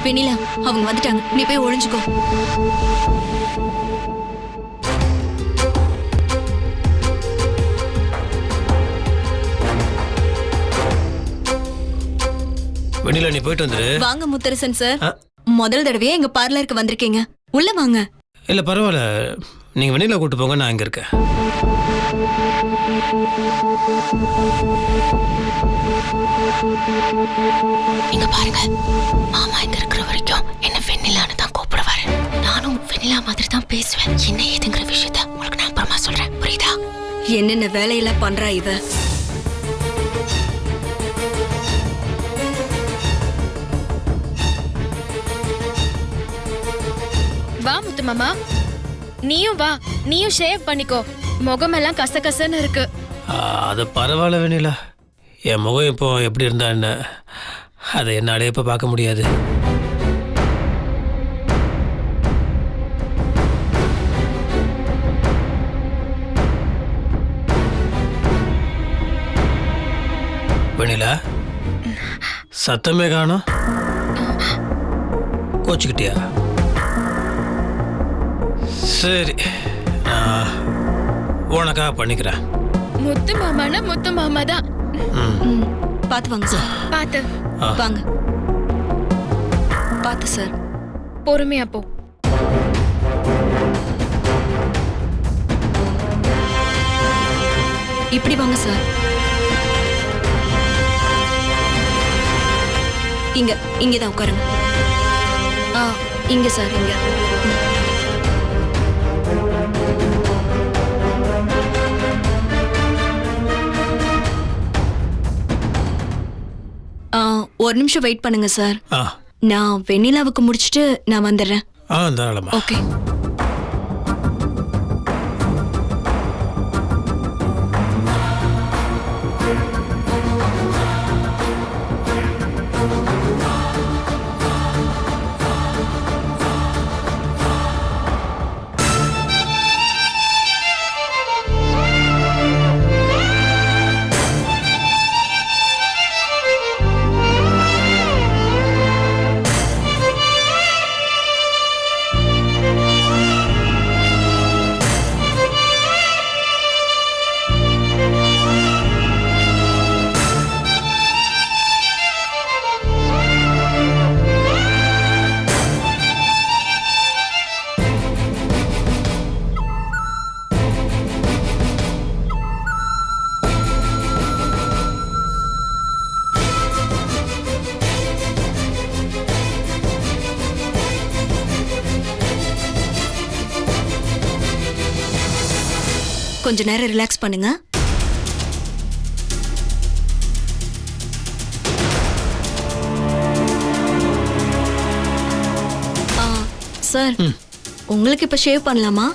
வெண்ணிலா, அவங்க வந்துட்டாங்க. நீ போய் ஒளிஞ்சுக்கோ. வெண்ணிலா நீ போயிட்டு வந்துரு. வாங்க முத்தரசன் சார். முதல் தடவையா எங்க பார்லருக்கு வந்திருக்கீங்க. உள்ள வாங்க. இல்ல பரவாயில்ல, நீங்க வெண்ணிலா கூட்டு போங்க, நான் இங்க இருக்கேன். இங்க பாருங்க, மாமா இங்க இருக்கிற வரைக்கும் என்ன வெண்ணிலான்னு தான் கூப்பிடுவாரு. நானும் வெண்ணிலா மாதிரி தான் பேசுவேன். என்ன ஏதுங்கிற விஷயத்த உங்களுக்கு நான் அப்புறமா சொல்றேன், புரியுதா? என்னென்ன வேலையெல்லாம் பண்றா இவ. வா முத்து மாமா, நீயும் வா. நீயும் ஷேவ் பண்ணிக்கோ. முகமெல்லாம் கசகசன்னு இருக்கு. அது பரவாயில்ல வெண்ணிலா, என் முகம் இப்போ எப்படி இருந்தா என்ன, அதை என்னாலே இப்போ பார்க்க முடியாது. வெண்ணிலா, சத்தமே காணோம். கோச்சுக்கிட்டியா? சரி, நான் உனக்காக பண்ணிக்கிறேன். முத்து மாமானா முத்து மாமா தான். பாத்து வாங்க சார். பாத்து வாங்க. பாத்து சார். பொறுமையா போ. இப்படி வாங்க சார். இங்க இங்கதான் உட்காருங்க. இங்க சார், இங்க. ஒரு நிமிஷம் வெயிட் பண்ணுங்க சார். நான் வெண்ணிலாவுக்கு முடிச்சிட்டு நான் வந்துடுறேன். தாராளமா. ஓகே. கொஞ்ச நேரம் ரிலாக்ஸ் பண்ணுங்க. சார், உங்களுக்கு இப்ப ஷேவ் பண்ணலாமா?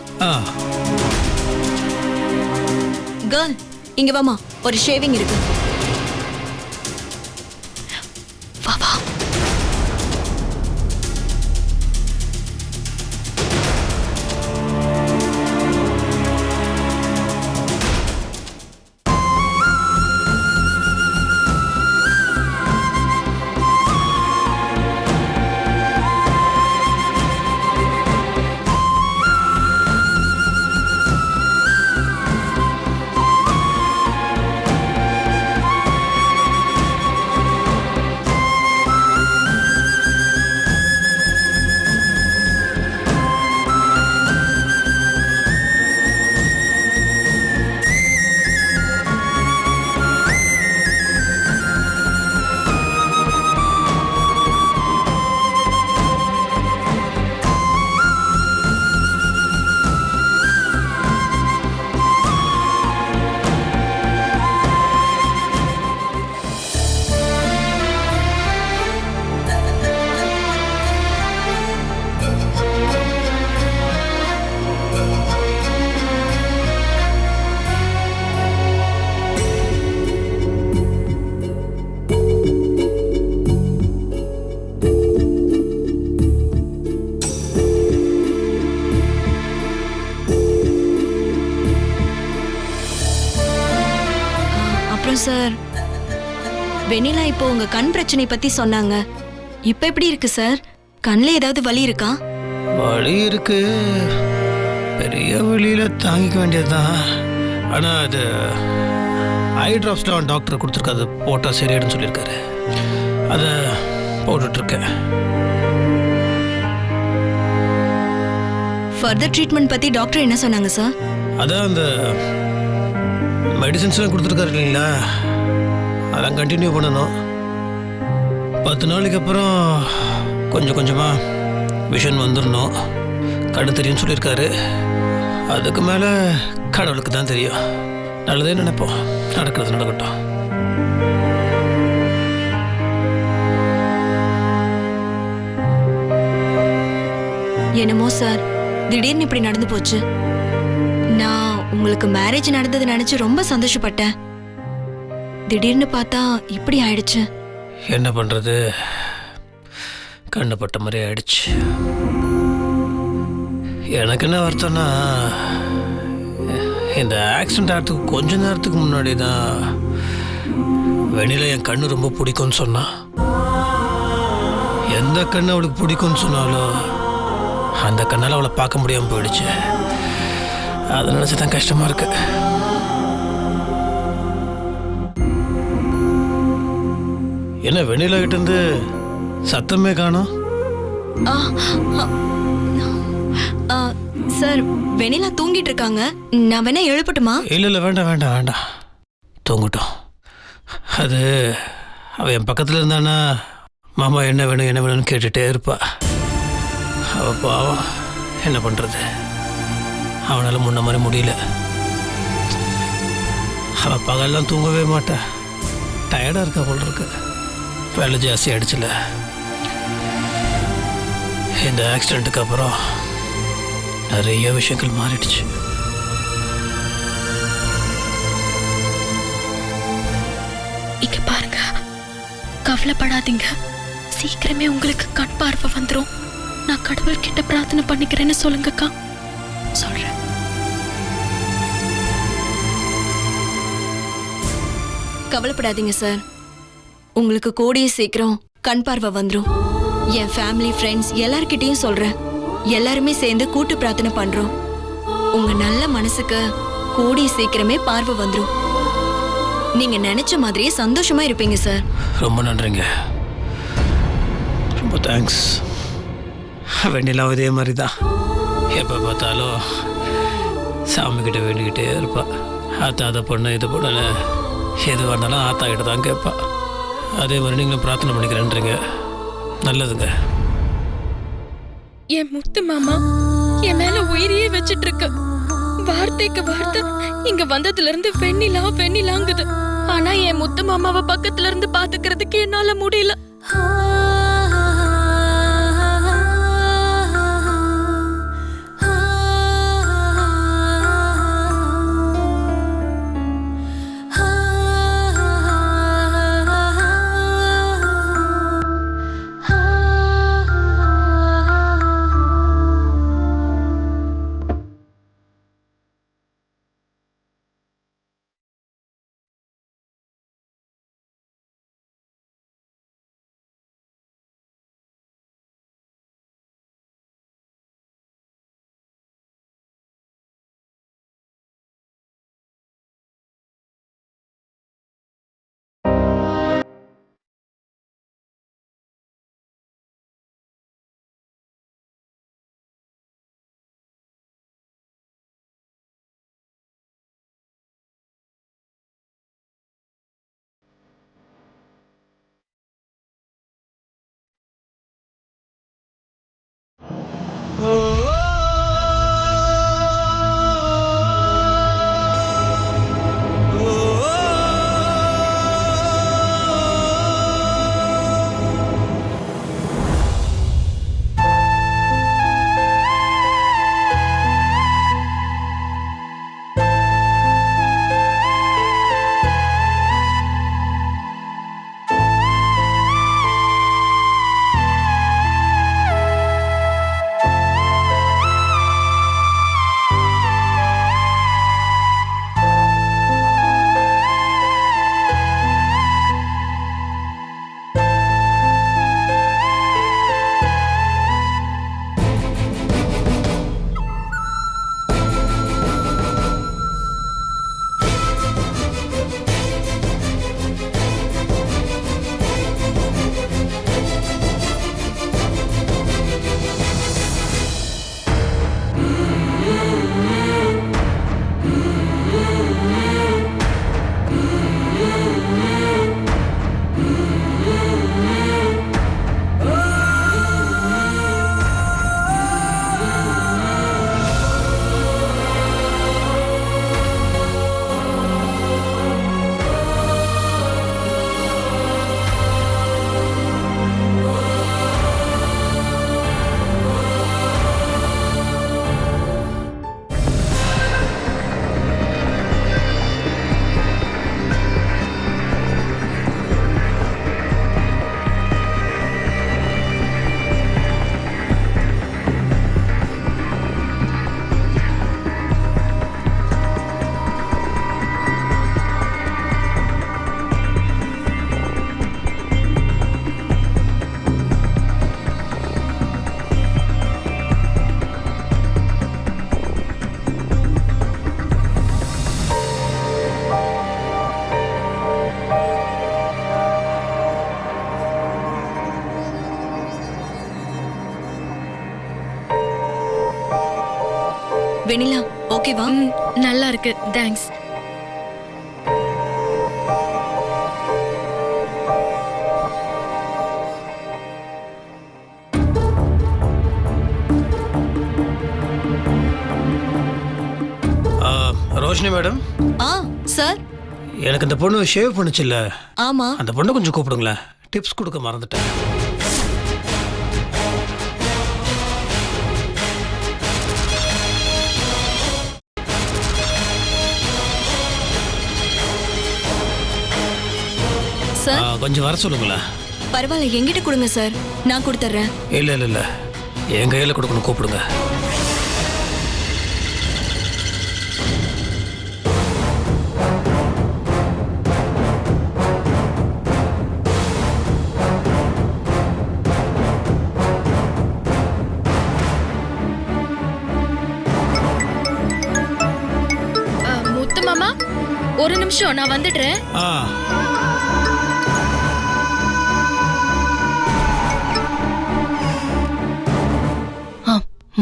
கேர்ள், இங்க வாமா, ஒரு ஷேவிங் இருக்கு. வா வா. சார், வெண்ணிலா இப்போ உங்க கண் பிரச்சனை பத்தி சொன்னாங்க. இப்ப எப்படி இருக்கு சார்? கண்ணில் ஏதாவது வலி இருக்கா? வலி இருக்கு, பெரிய வழியில தாங்கிக்க வேண்டியதுதான். ஆனால் அது ஐ ட்ராப்ஸ்லாம் டாக்டர் கொடுத்துருக்காது, போட்டால் சரியாயிடுன்னு சொல்லியிருக்காரு. அதை போட்டுட்ருக்கேன். ஃபர்தர் ட்ரீட்மெண்ட் பத்தி டாக்டர் என்ன சொன்னாங்க சார்? அதான் அந்த மெடிசன்ஸ்லாம் கொடுத்துருக்காரு இல்லைங்களா, அதெல்லாம் கண்டினியூ பண்ணணும். 10 நாளைக்கு அப்புறம் கொஞ்சம் கொஞ்சமாக விஷன் வந்துடணும், கண்ணு தெரியும்னு சொல்லியிருக்காரு. அதுக்கு மேலே கடவுளுக்கு தான் தெரியும். நல்லதே நினைப்போம், நடக்கிறது நடக்கட்டும். என்னமோ சார், திடீர்னு இப்படி நடந்து போச்சு. நான் உங்களுக்கு மேரேஜ் நடந்தது நினைச்சு ரொம்ப சந்தோஷப்பட்டேன். திடீர்னு பார்த்தா இப்படி ஆயிடுச்சு. என்ன பண்ணுறது, கண்ணப்பட்ட மாதிரி ஆயிடுச்சு. எனக்கு என்ன வருத்தம்னா, இந்த ஆக்சிடென்ட் ஆகிறதுக்கு கொஞ்ச நேரத்துக்கு முன்னாடி தான் வெளியில் என் கண்ணு ரொம்ப பிடிக்கும்னு சொன்னான். எந்த கண்ணு அவளுக்கு பிடிக்கும்னு சொன்னாலும் அந்த கண்ணால் அவளை பார்க்க முடியாமல் போயிடுச்சு. அதை நினச்சி தான் கஷ்டமாக இருக்கு. என்ன வெண்ணிலா கிட்டேருந்து சத்தமே காணோம்? சார், வெண்ணிலா தூங்கிட்டு இருக்காங்க. நான் வேணா எழுப்பட்டுமா? இல்லை வேண்டாம் வேண்டாம் வேண்டாம், தூங்கட்டும். அது அவள் என் பக்கத்தில் இருந்தானா மாமா என்ன வேணும் என்ன வேணும்னு கேட்டுகிட்டே இருப்பா. அவள் பாவம், என்ன பண்ணுறது, அவனால் முன்ன மாதிரி முடியல. அவள் பகல்லாம் தூங்கவே மாட்டா, டயர்டாக இருக்கா போல் இருக்கு, வேலை ஜாஸ்தி ஆயிடுச்சுல. இந்த ஆக்சிடெண்ட்டுக்கு அப்புறம் நிறைய விஷயங்கள் மாறிடுச்சு. இங்க பாருங்க, கவலைப்படாதீங்க, சீக்கிரமே உங்களுக்கு கண் பார்வை வந்துடும். நான் கடவுள் கிட்ட பிரார்த்தனை பண்ணிக்கிறேன்னு சொல்லுங்கக்கா. சொல்றேன். கவலைப்படாதீங்க சார், உங்களுக்கு கூடிய சீக்கிரம் கண் பார்வை வந்துடும். என் ஃபேமிலி ஃப்ரெண்ட்ஸ் எல்லார்கிட்டையும் சொல்றேன். எல்லாருமே சேர்ந்து கூட்டு பிரார்த்தனை பண்றோம். உங்க நல்ல மனசுக்கு கூடிய சீக்கிரமே பார்வை வந்துடும். நீங்க நினைச்ச மாதிரியே சந்தோஷமா இருப்பீங்க சார். ரொம்ப நன்றிங்க, ரொம்ப தேங்க்ஸ். வெண்ணிலா இதே மாதிரி தான், எப்போ பார்த்தாலும் சாமிக்கிட்ட வேண்டிக்கிட்டே இருப்பா. ஆத்தா அதை பொண்ணு இது பொண்ணு எதுவாக இருந்தாலும் ஆத்தா கிட்ட தான் கேட்பா. அதே மாதிரி நீங்களும் பிரார்த்தனை பண்ணிக்கிறேன்றீங்க, நல்லதுங்க. என் முத்து மாமா என் மேல உயிரையே வச்சிட்டு இருக்கு. வார்த்தைக்கு வார்த்தை இங்க வந்ததுல இருந்து வெண்ணிலா வெண்ணிலாங்குது. ஆனா என் முத்து மாமாவை பக்கத்துல இருந்து பாத்துக்கிறதுக்கு என்னால முடியல. வெண்ணிலா ஓகேவா? நல்லா இருக்கு, தேங்க்ஸ். ரோஷினி மேடம். சார். எனக்கு இந்த பொண்ணு ஷேவ் பண்ணுச்சுல்ல, ஆமா. அந்த பொண்ணை கொஞ்சம் கூப்பிடுங்களேன். டிப்ஸ் கொடுக்க மறந்துட்டேன். சார் கொஞ்சம் வர சொல்லுங்களேன். பரவாயில்ல, என்கிட்ட கொடுங்க சார், நான் கொடுத்துட்றேன். இல்லை இல்லை இல்லை, என் கையில் கொடுக்கணும், கூப்பிடுங்க. முத்து மாமா, ஒரு நிமிஷம், நான் வந்துடுறேன்.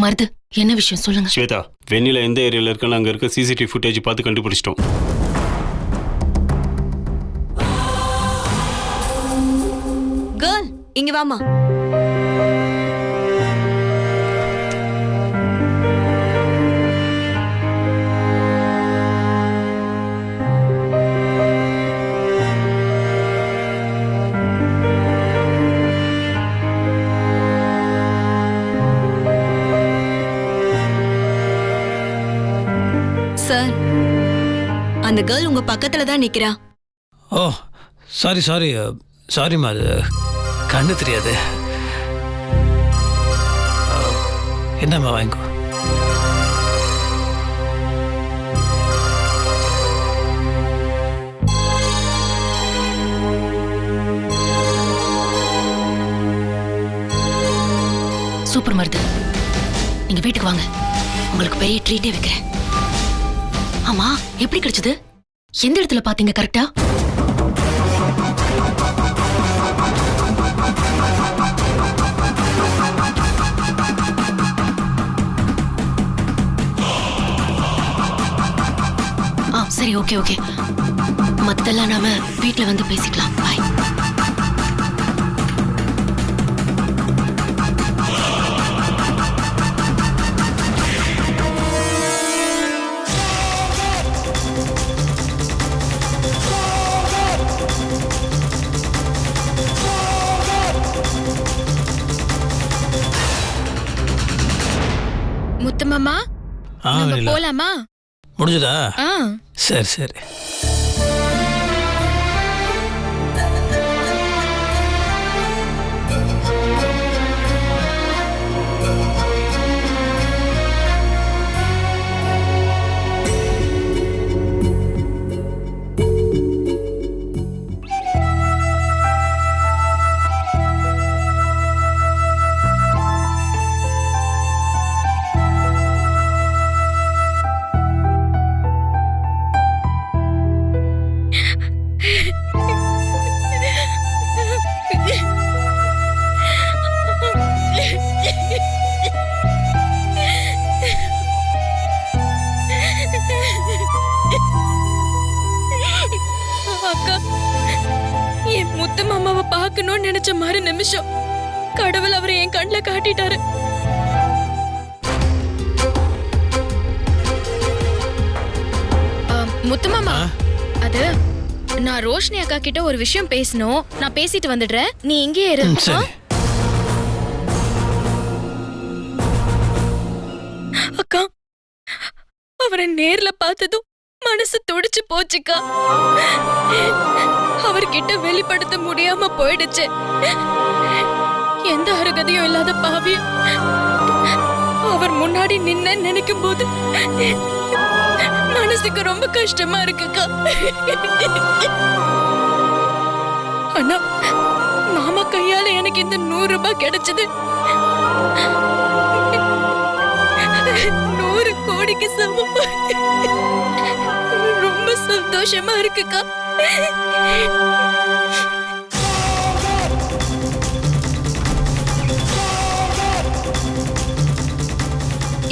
மருது, என்ன விஷயம் சொல்லுங்க. ஸ்வேதா, வெண்ணிலா எந்த ஏரியாவில் இருக்குன்னு அங்கே இருக்க சிசிடிவி ஃபுட்டேஜ் பார்த்து கண்டுபிடிச்சிட்டோம். கேர்ள், இங்க வாமா. சார், அந்த கேர்ள் உங்க பக்கத்துல தான் நிக்கிறா. ஓ சாரி சாரி சாரிம்மா, அது கண்ணு தெரியாது. என்னம்மா வாங்கிக்கோ. சூப்பர் மருது, நீங்க வீட்டுக்கு வாங்க, உங்களுக்கு பெரிய ட்ரீட்டே வைக்கிறேன். ஆமா, எப்படி கிடைச்சது? எந்த இடத்துல பாத்தீங்க கரெக்டா? சரி, ஓகே ஓகே, மத்தெல்லாம் நாம வீட்டுல வந்து பேசிக்கலாம். பாய். முத்து மாமா, நம்ம போலாமா? முடிஞ்சதா? சரி சரி. அக்கா, என் முத்து மாமாவை பார்க்கணும்னு நினைச்ச மறு நிமிஷம் கடவுள் அவரை என் கண்ணில் காட்டிட்டாரு. முத்து மாமா, அது நான் ரோஷினி அக்கா கிட்ட ஒரு விஷயம் பேசணும். நான் பேசிட்டு வந்துடுறேன், நீ இங்கே இரு. அக்கா, அவரை நேர்ல பார்த்ததும் மனசு துடிச்சு போச்சுக்கா. அவர்கிட்ட வெளிப்படுத்த முடியாம போயிடுச்சு. எந்த அருகதையும் இல்லாத பாவியும் அவர் முன்னாடி நின்னு நினைக்கும் போது மனசுக்கு ரொம்ப கஷ்டமா இருக்குக்கா. ஆனா மாமா கையால எனக்கு இந்த 100 ரூபாய் கிடைச்சது 100 கோடிக்கு சமம். ரொம்ப சந்தோஷமா இருக்குக்கா.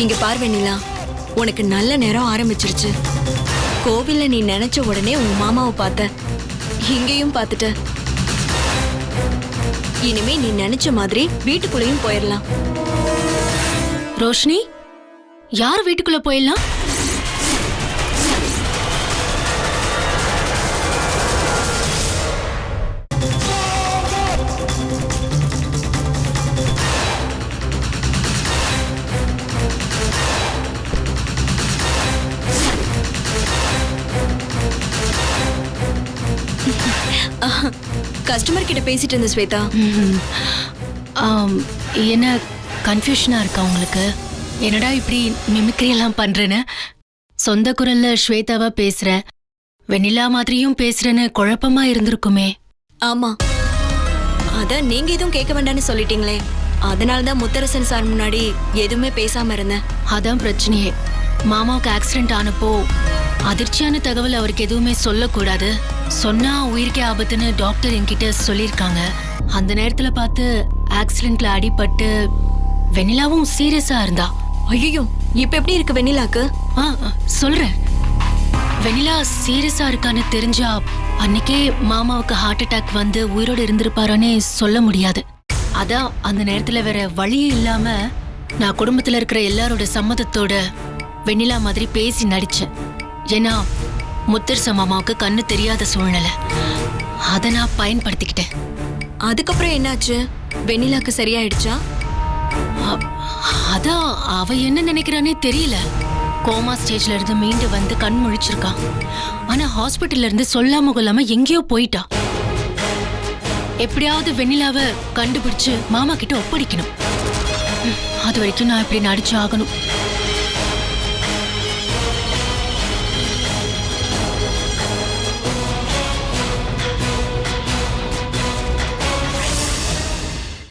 இங்க பார் வெண்ணிலா, உனக்கு நல்ல நேரம் ஆரம்பிச்சிருச்சு. கோவில்ல நீ நினைச்ச உடனே உன் மாமாவை பார்த்த, இங்கேயும் பார்த்துட்ட. இனிமே நீ நினைச்ச மாதிரி வீட்டுக்குள்ளேயும் போயிடலாம். ரோஷினி, யார் வீட்டுக்குள்ள போயிடலாம்? கஸ்டமர் கிட்ட பேசிட்டு இருந்த ஸ்வேதா. என்ன கன்ஃபியூஷனா இருக்கா உங்களுக்கு? என்னடா இப்படி மிமிக்ரி எல்லாம் பண்றேன்னு? சொந்த குரல்ல ஸ்வேதாவா பேசுற, வெண்ணிலா மாதிரியும் பேசுறேன்னு குழப்பமா இருந்திருக்குமே. ஆமா, அதான் நீங்க எதுவும் கேட்க வேண்டாம்னு சொல்லிட்டீங்களே, அதனாலதான் முத்தரசன் சார் முன்னாடி எதுவுமே பேசாம இருந்தேன். அதான் பிரச்சனையே. மாமாவுக்கு ஆக்சிடென்ட் ஆனப்போ அதிர்ச்சியான தகவல் அவருக்கு எதுவுமே சொல்லக்கூடாது, சொன்னா உயிருக்கே ஆபத்துன்னு டாக்டர் என்கிட்ட சொல்லியிருக்காங்க. அந்த நேரத்துல பார்த்து ஆக்சிடென்ட்ல அடிபட்டு வெண்ணிலாவும் சீரியஸா இருந்தா. ஐயோ, இப்ப எப்படி இருக்கு வெண்ணிலாக்கு? சொல்றேன். வெண்ணிலா சீரியஸா இருக்கான்னு தெரிஞ்சா அன்னைக்கே மாமாவுக்கு ஹார்ட் அட்டாக் வந்து உயிரோடு இருந்திருப்பாரானே சொல்ல முடியாது. அதான் அந்த நேரத்துல வேற வழியே இல்லாம நான் குடும்பத்துல இருக்கிற எல்லாரோட சம்மதத்தோட வெண்ணிலா மாதிரி பேசி நடிச்சேன். ஏன்னா முத்தரச மாமாவுக்கு கண்ணு தெரியாத சூழ்நிலை, அதை நான் பயன்படுத்திக்கிட்டேன். அதுக்கப்புறம் என்னாச்சு? வெண்ணிலாக்கு சரியாயிடுச்சா? அதான் அவ என்ன நினைக்கிறானே தெரியல. கோமா ஸ்டேஜ்ல இருந்து மீண்டு வந்து கண் முழிச்சிருக்கான். ஆனா ஹாஸ்பிட்டல்ல இருந்து சொல்லாம கொள்ளாம எங்கேயோ போயிட்டா. எப்படியாவது வெண்ணிலாவை கண்டுபிடிச்சு மாமா கிட்ட ஒப்படைக்கணும். அது வரைக்கும் நான் இப்படி நடிச்சு ஆகணும்.